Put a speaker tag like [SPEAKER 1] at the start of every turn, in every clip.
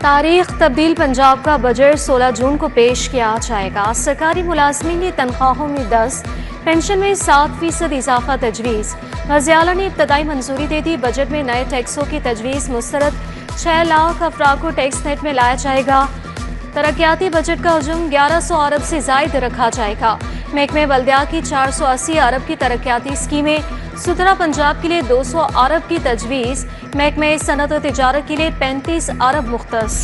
[SPEAKER 1] तारीख तब्दील पंजाब का बजट 16 जून को पेश किया जाएगा। सरकारी मुलाजमीन की तनख्वाहों में 10, पेंशन में 7% इजाफा तजवीज़। वज़ीर-ए-आला ने इब्तदाई मंजूरी दे दी। बजट में नए टैक्सों की तजवीज़ मुस्तरद। 6 लाख अफराद को टैक्स नेट में लाया जाएगा। तरक्याती बजट का हजम 1100 अरब से जायद रखा जाएगा। महकमे बल्दिया की 480 अरब की तरक्याती स्कीमें। सुथरा पंजाब के लिए 200 अरब की तजवीज़। महकमे सनत और तिजारत के लिए 35 अरब मुख्तस।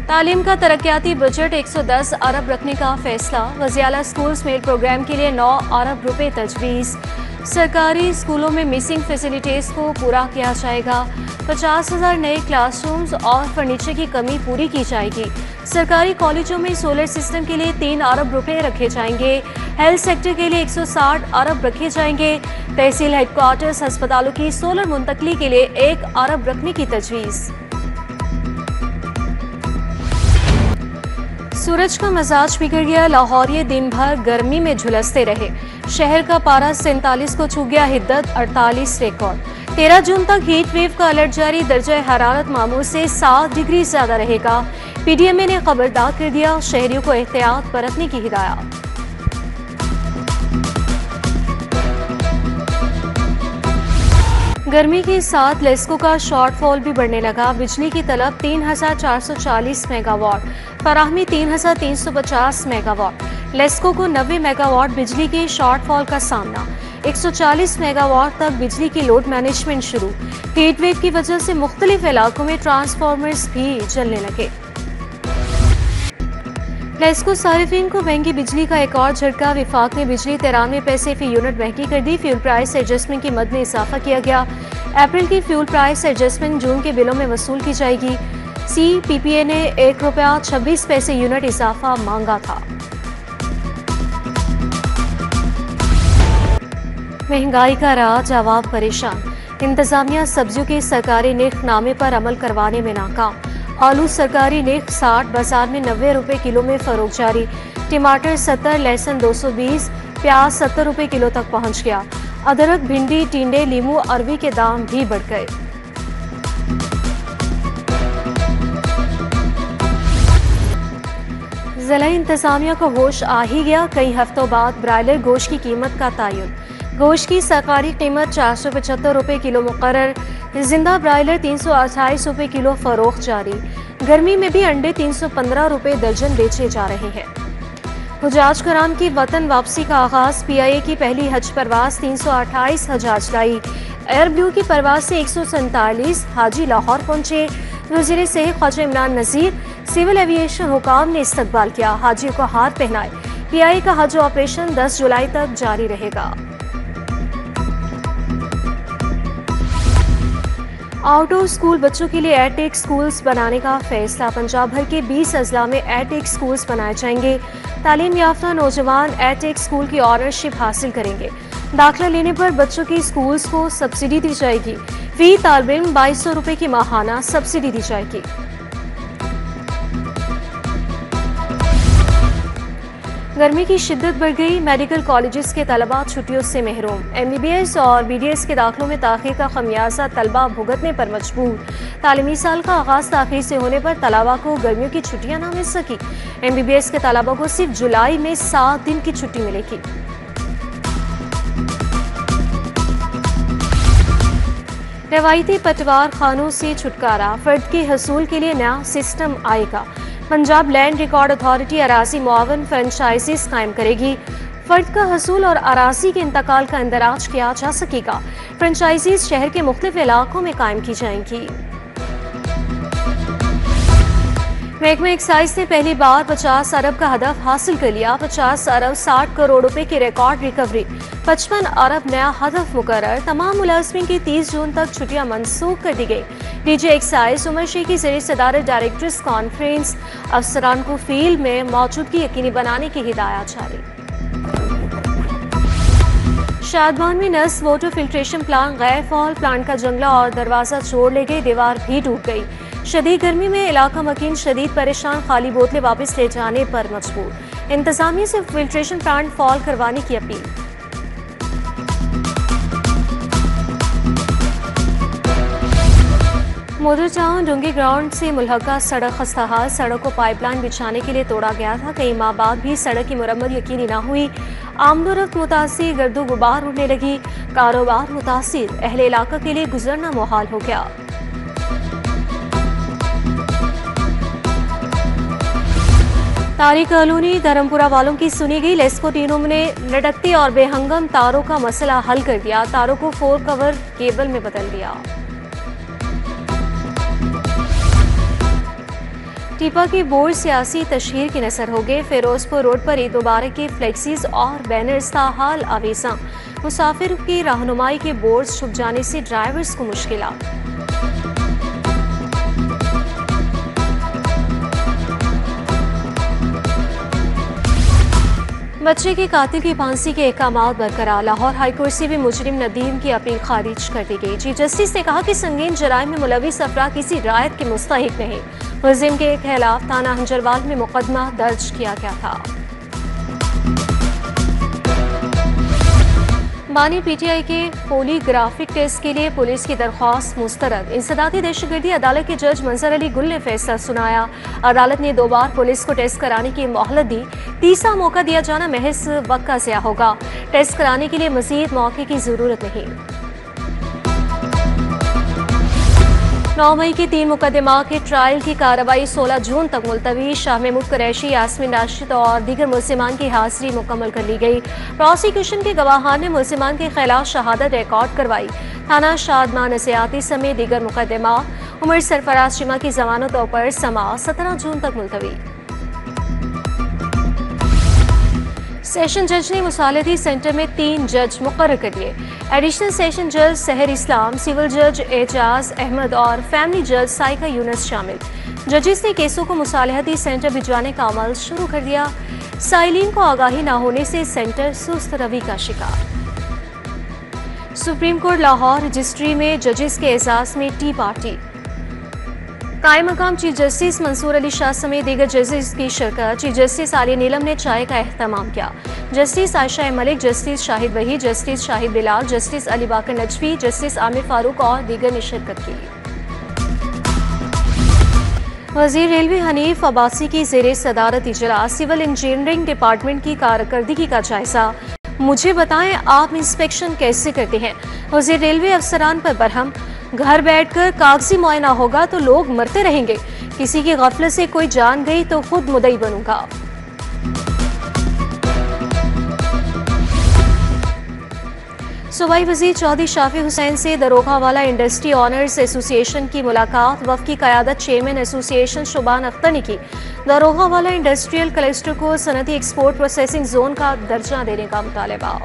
[SPEAKER 1] तालीम का तरक्याती बजट 110 अरब रखने का फैसला। वज़ीर-ए-आला स्कूल्स मेल प्रोग्राम के लिए 9 अरब रुपए तजवीज़। सरकारी स्कूलों में मिसिंग फैसिलिटीज़ को पूरा किया जाएगा। 50,000 नए क्लासरूम्स और फर्नीचर की कमी पूरी की जाएगी। सरकारी कॉलेजों में सोलर सिस्टम के लिए 3 अरब रुपए रखे जाएंगे। हेल्थ सेक्टर के लिए 160 अरब रखे जाएंगे। तहसील हेडक्वार्टर्स अस्पतालों की सोलर मुंतकली के लिए 1 अरब रखने की तजवीज़। सूरज का मिजाज बिगड़ गया। लाहौरिये दिन भर गर्मी में झुलसते रहे। शहर का पारा 47 को छू गया। हिद्दत 48 रिकॉर्ड। 13 जून तक हीट वेव का अलर्ट जारी। दर्जा हरारत मामूल से 7 डिग्री ज्यादा रहेगा। पीडीएमए ने खबरदार कर दिया। शहरियों को एहतियात बरतने की हिदायत। गर्मी के साथ लेस्को का शॉर्टफॉल भी बढ़ने लगा। बिजली की तलब 3,440 मेगावाट, फराहमी 3,350 मेगावाट। लेस्को को 90 मेगावाट बिजली के शॉर्टफॉल का सामना। 140 मेगावाट तक बिजली की लोड मैनेजमेंट शुरू। हीट वेव की वजह से मुख्तलिफ इलाकों में ट्रांसफार्मर्स भी जलने लगे। लेस्को सारिफिन को महंगी बिजली का एक और झटका। विफाक ने बिजली 93 पैसे फी यूनिट महंगी कर दी। फ्यूल प्राइस एडजस्टमेंट की मद में इजाफा किया गया। अप्रैल की फ्यूल प्राइस एडजस्टमेंट जून के बिलों में वसूल की जाएगी। CPPA ने ₹1.26 यूनिट इजाफा मांगा था। महंगाई का राज, आवाम परेशान। इंतजामिया सब्जियों के सरकारी निर्खनामे पर अमल करवाने में नाकाम। आलू सरकारी निर्ख 60, बाजार में 90 रुपए किलो में फरोख्त जारी। टमाटर 70, लहसुन 220, प्याज 70 रुपए किलो तक पहुंच गया। अदरक, भिंडी, टिंडे, लीमू, अरवी के दाम भी बढ़ गए। जिला इंतजामिया को होश आ ही गया। कई हफ्तों बाद ब्रायलर गोश्त की कीमत का तयन। गोश्त की सरकारी कीमत 475 रुपए किलो मुकर्रर। जिंदा ब्रायलर 328 रुपए किलो फरोख्त जारी। गर्मी में भी अंडे 315 रुपए दर्जन बेचे जा रहे हैं। हुजाज कराम की वतन वापसी का आगाज। PIA की पहली हज परवाज 328 हजाज लाई। एयर ब्लू की परवाज से 147 हाजी लाहौर पहुंचे। वज़ीर सेहत ख्वाजा इमरान नज़ीर, सिविल एविएशन हुकाम ने इस्तकबाल किया। हाजियों को हार पहनाए। PIA का हज ऑपरेशन 10 जुलाई तक जारी रहेगा। आउट ऑफ स्कूल बच्चों के लिए एटेक स्कूल्स बनाने का फैसला। पंजाब भर के 20 अजला में एटेक स्कूल्स बनाए जाएंगे। तालीम याफ्ता नौजवान एटेक स्कूल की ऑनरशिप हासिल करेंगे। दाखिला लेने पर बच्चों की स्कूल्स को सब्सिडी दी जाएगी। फी तालिब इल्म 2200 रुपए की माहाना सब्सिडी दी जाएगी। गर्मी की शिद्दत बढ़ गई। मेडिकल कॉलेजेस के तलबा छुट्टियों से महरूम। MBBS और BDS के दाखिलों में ताख़ीर का खमियाजा तलबा भुगतने पर मजबूर। तालीमी साल का आगाज ताख़ीर से होने पर तलबा को गर्मियों की छुट्टियां न मिल सकी। MBBS के तलबा को सिर्फ जुलाई में 7 दिन की छुट्टी मिलेगी। रवायती पटवार खानों से छुटकारा। फर्द के हसूल के लिए नया सिस्टम आएगा। पंजाब लैंड रिकॉर्ड अथॉरिटी अराजी मुआवन फ्रेंचाइजीज कायम करेगी। फर्द का हसूल और अराजी के इंतकाल का इंदराज किया जा सकेगा। फ्रेंचाइजीज शहर के मुख्तलिफ इलाकों में कायम की जाएंगी। महकमा एक्साइज ने पहली बार 50 अरब का हदफ हासिल कर लिया। 50 अरब 60 करोड़ रुपए की रिकॉर्ड रिकवरी। 55 अरब नया हदफ मुकर्रर। तमाम मुलाजमीन की 30 जून तक छुट्टियां मनसूख कर दी गई। DG एक्साइज उमर शेख की ज़रिए सदारत डायरेक्टर्स कॉन्फ्रेंस। अफसरान को फील्ड में मौजूदगी यकीनी बनाने की हिदायत जारी। शादबान में नस वाटर फिल्ट्रेशन प्लांट गैर फॉल। प्लांट का जंगला और दरवाजा छोड़ ले गई। दीवार भी टूट गई। शदीद गर्मी में इलाका मकीन शदीद परेशान। खाली बोतलें वापस ले जाने पर मजबूर। इंतजामिया से फिल्ट्रेशन प्लांट फॉल करवाने की अपील। मोटर टाउन डुंगी ग्राउंड से मुल्हका सड़क खस्ताहाल, सड़क को पाइपलाइन बिछाने के लिए तोड़ा गया था। कई माह बाद भी सड़क की मुरम्मत यकीनी न हुई। आमदोरफ्त मुतासिर, गर्दो गुबार उड़ने लगी, कारोबार मुतासिर, अहले इलाका के लिए गुजरना मुहाल हो गया। तारी कॉलोनी धर्मपुरा वालों की सुनी गई। लेस्को टीनों ने लटकती और बेहंगम तारों का मसला हल कर दिया। तारों को 4 कवर केबल में बदल दिया। टीपा की बोर्ड सियासी तशहीर की नसर हो गए। फिरोजपुर रोड पर ईद मुबारक के फ्लेक्सीज और बैनर्स ताहाल आवेजा। मुसाफिर की रहनुमाई के बोर्ड छुप जाने से ड्राइवर्स को मुश्किलात। बच्चे के कातिल की फांसी के अहकामात बरकरार। लाहौर हाईकोर्ट से भी मुजरिम नदीम की अपील खारिज कर दी गई। चीफ जस्टिस ने कहा कि संगीन जराइम में मुलविस अफराद किसी रायत के मुस्तहिक नहीं। मुलजिम के खिलाफ थाना हंजरवाल में मुकदमा दर्ज किया गया था। बानी पीटीआई के पोलीग्राफिक टेस्ट के लिए पुलिस की दरख्वास्त मुस्तरद। इंसदादी दहशतगर्दी अदालत के जज मंजर अली गुल ने फैसला सुनाया। अदालत ने 2 बार पुलिस को टेस्ट कराने की मोहलत दी। तीसरा मौका दिया जाना महज वक्त का ज़िया होगा। टेस्ट कराने के लिए मजीद मौके की जरूरत नहीं। 9 मई के 3 मुकदमा के ट्रायल की कार्रवाई 16 जून तक मुलतवी। शाह महमूद कुरैशी, यास्मीन राशिद और दीगर मुलजिमान की हाजिरी मुकम्मल कर ली गई। प्रोसिक्यूशन के गवाहान ने मुलजिमान के खिलाफ शहादत रिकॉर्ड करवाई। थाना शादमान नसियाती समेत दीगर मुकदमा। उमर सरफराज चिमा की जमानतों पर समाअत 17 जून तक मुलतवी। सेशन जज ने मुसालती सेंटर में 3 जज मुकर्रर कर दिए। एडिशनल सेशन जज सहर इस्लाम, सिविल जज एजाज अहमद और फैमिली जज साइका यूनस शामिल। जजेस ने केसों को मुसालहती सेंटर भिजवाने का अमल शुरू कर दिया। साइलिन को आगाही न होने से सेंटर सुस्त रवि का शिकार। सुप्रीम कोर्ट लाहौर रजिस्ट्री में जजेस के एजाज में टी पार्टी। कायम मकाम चीफ जस्टिस मंसूर अली शाह समेत दीगर जजेस की शिरकत। चीफ जस्टिस आलिया नीलम ने चाय का एहतमाम किया। जस्टिस आयशा मलिक, जस्टिस शाहिद वही, जस्टिस शाहिद बिलाल, जस्टिस अली बाकर नजफी, जस्टिस आमिर फारूक और दीगर ने शिरकत की। वजीर रेलवे हनीफ अब्बासी की ज़ेरे सदारत इजलास। सिविल इंजीनियरिंग डिपार्टमेंट की कारकर्दगी का जायजा। मुझे बताएं आप इंस्पेक्शन कैसे करते हैं। वजीर रेलवे अफसरान पर बरहम। घर बैठकर कागजी मुआयना होगा तो लोग मरते रहेंगे। किसी की गफलत से कोई जान गई तो खुद मुद्दई बनूंगा। सूबाई वजीर चौधरी शाफी हुसैन से दरोगा वाला इंडस्ट्री ऑनर्स एसोसिएशन की मुलाकात। वफ़द की क़यादत चेयरमैन एसोसिएशन शुबान अख्तर ने की। दरोगा वाला इंडस्ट्रियल क्लस्टर को सनती एक्सपोर्ट प्रोसेसिंग जोन का दर्जा देने का मुतालबा।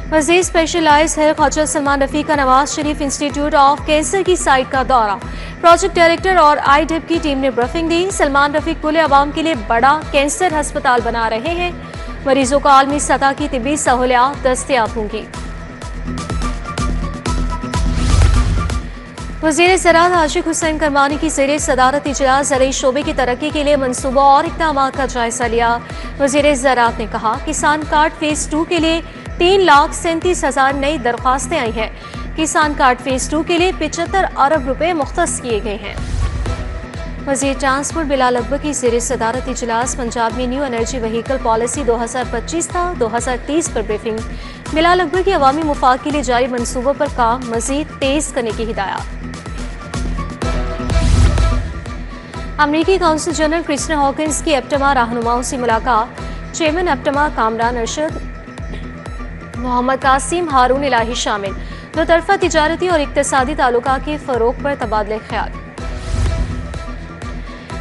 [SPEAKER 1] वज़ीर स्पेशलाइज हेल्थ ख्वाजा सलमान रफ़ी का Nawaz Sharif institute of cancer की साइट का दौरा। प्रोजेक्ट डायरेक्टर और आईडिप की टीम ने ब्रीफिंग दी। सलमान रफ़ी कुल अवाम के लिए बड़ा कैंसर अस्पताल बना रहे हैं। मरीजों को आलमी सतह की तिब्बी सहूलियात दस्तयाब होंगी। वज़ीर ज़राअत आशिक हुसैन करमानी की ज़ेरे सदारत इजलास ज़राई शोबे की तरक्की के लिए मनसूबों और इक़दामात का जायजा लिया। वज़ीर ज़राअत ने कहा किसान कार्ड फेज़ 2 के लिए 3,37,000 नई दरख्वास्तें आई हैं। किसान कार्ड फेज़ 2 के लिए 75 अरब रुपए मुख्तस किए गए हैं। वज़ीर ट्रांसपोर्ट बिलाल अकबर की ज़ेरे सदारत इजलास। पंजाब में न्यू एनर्जी व्हीकल पॉलिसी 2025 था 2030 पर ब्रीफिंग। बिलाल अकबर की अवामी मुफाद के लिए जारी मनसूबों पर काम मज़ीद तेज़ करने की हिदायत। अमरीकी काउंसिल जनरल क्रिस्टिन हॉकिंस की एप्टमा रहनुमाओं से मुलाकात। चेयरमैन एप्टमा कामरान अरशद, मोहम्मद कासिम, हारून इलाही शामिल। दो तरफा तिजारती और इक्तिसादी ताल्लुका के फ़रोग पर तबादले ख्याल।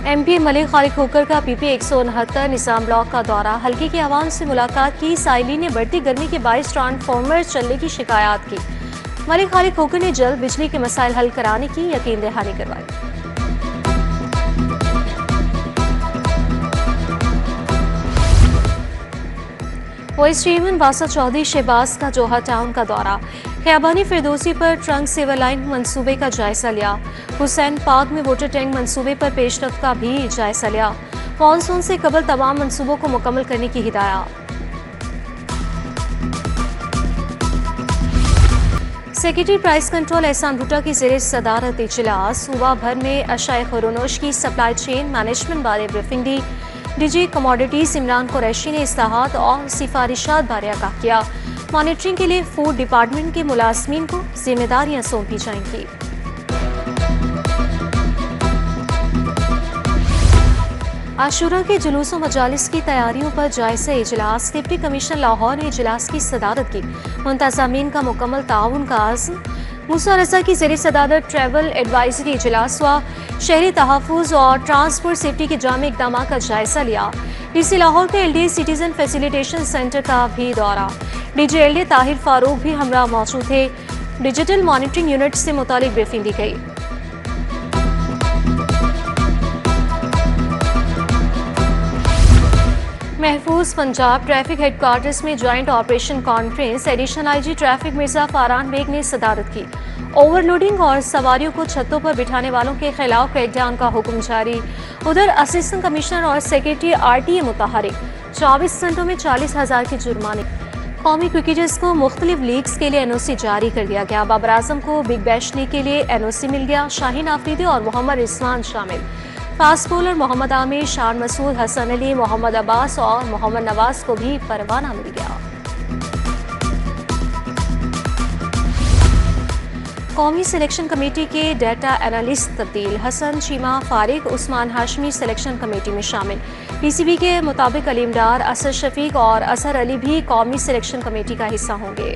[SPEAKER 1] MP मलिक खालिद खोकर का PP 169 निज़ाम ब्लॉक का दौरा। हल्के की आवाम से मुलाकात की। साइली ने बढ़ती गर्मी के बायस ट्रांसफार्मर चलने की शिकायत की। मलिक खालिद खोकर ने जल्द बिजली के मसाइल हल कराने की यकीन दहानी करवाई। वाइस चेयरमैन वासा चौधरी शहबाज का जोहा टाउन का दौरा। खियाबानी फिरदौसी पर ट्रंक सिवर लाइन मंसूबे का जायजा लिया। हुसैन पार्क में वाटर टैंक मंसूबे पर पेशरफ्त का भी जायजा लिया। मानसून से कबल तमाम मंसूबों को मुकम्मल करने की हिदायत। सेक्रेटरी प्राइस कंट्रोल एहसान भुट्टा की ज़ेर सदारत इजलास सूबा भर में अशाए खुरोनोश की सप्लाई चेन मैनेजमेंट बारे ब्रीफिंग दी। डीजी कमोडिटीज इमरान कुरैशी ने इस्लाहात और सिफारिशात बारे आगाह किया। मॉनिटरिंग के लिए फूड डिपार्टमेंट के मुलाजमीन को जिम्मेदारियां सौंपी जाएंगी। आशूरा के जुलूस मजालिस की तैयारियों पर जायजा इजलास। डिप्टी कमिश्नर लाहौर ने इजलास की सदारत की। मुंतज़मीन का मुकम्मल ताउन का आज़म। मूसा रज़ा की ज़ेर सदारत ट्रैवल एडवाइजरी इजलास हुआ। शहरी तहफ़्फ़ुज़ और ट्रांसपोर्ट सेफ्टी के जामे इक़दाम का जायजा लिया। डीसी लाहौर के LDA सिटीजन फैसिलिटेशन सेंटर का भी दौरा। DG LDA ताहिर फारूक भी हमरा मौजूद थे। डिजिटल मॉनिटरिंग यूनिट से मुतालिक ब्रीफिंग दी गई। महफूज पंजाब ट्रैफिक हेडक्वार्टर्स में joint operation conference. Additional IG traffic Mirza Faran Baig ने सदारत की। ओवरलोडिंग और सवारियों को छतों पर बिठाने वालों के खिलाफ क्रैकडाउन का हुक्म जारी। उधर असिस्टेंट कमिश्नर और सेक्रेटरी RTA मुतहरिक। 24 घंटों में 40,000 के जुर्माने। कौमी क्रिकेटर्स को मुख्तलिफ लीग्स के लिए NOC जारी कर दिया गया। बाबर आजम को बिग बैश लीग के लिए NOC मिल गया। शाहीन आफरीदी और मोहम्मद रिजवान शामिल। फास्ट बॉलर मोहम्मद आमिर, शान मसूद, हसन अली, मोहम्मद अब्बास और मोहम्मद नवाज को भी परवाना मिल गया। कौमी सिलेक्शन कमेटी के डाटा एनालिस्ट तब्दील। हसन चीमा फारिग, उस्मान हाशमी सिलेक्शन कमेटी में शामिल। PCB के मुताबिक अलीम डार, असद शफीक और असर अली भी कौमी सिलेक्शन कमेटी का हिस्सा होंगे।